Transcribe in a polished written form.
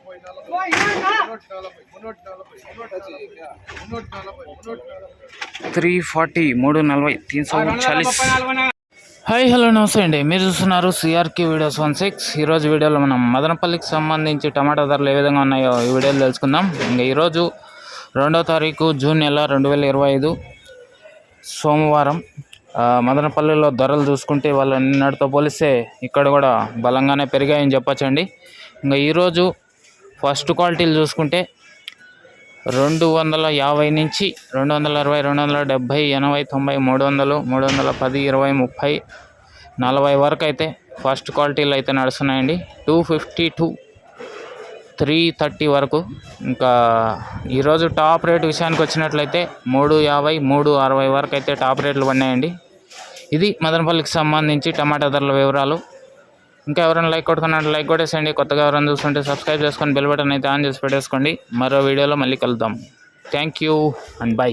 340 340 340. Hi hello నమస్తే అండి, మీరు చూస్తున్నారు సిఆర్కే వీడియోస్ 16. ఈరోజు వీడియోలో మనం మదనపల్లికి సంబంధించి టమాటా ధరలు ఏ విధంగా ఉన్నాయో ఈ వీడియోలో తెలుసుకుందాం. ఇంకా ఈరోజు 2వ తారీఖు జూన్ నెల 2025 సోమవారం. మదనపల్లిలో ధరలు చూసుకుంటే వాళ్ళ నిన్నటితో పోలిస్తే ఇక్కడ కూడా బలంగానే పెరిగాయని చెప్పచ్చండి. ఇంకా ఈరోజు ఫస్ట్ క్వాలిటీలు చూసుకుంటే 250 నుంచి 220, 270, 80, 90, 300, 310, 20, 30, 40 వరకు అయితే ఫస్ట్ క్వాలిటీలు అయితే నడుస్తున్నాయండి. 250 to 330 వరకు. ఇంకా ఈరోజు టాప్ రేట్ విషయానికి వచ్చినట్లయితే 350, 360 వరకు అయితే టాప్ రేట్లు పడినాయండి. ఇది మదనపల్లికి సంబంధించి టమాటా ధరల వివరాలు. ఇంకా ఎవరైనా లైక్ కొట్టుకున్నట్టు లైక్ కొట్టేసండి. కొత్తగా ఎవరైనా చూస్తుంటే సబ్స్క్రైబ్ చేసుకొని బెల్ బటన్ అయితే ఆన్ చేసి పెట్టేసుకోండి. మరో వీడియోలో మళ్ళీ కలుద్దాం. Thank you and by.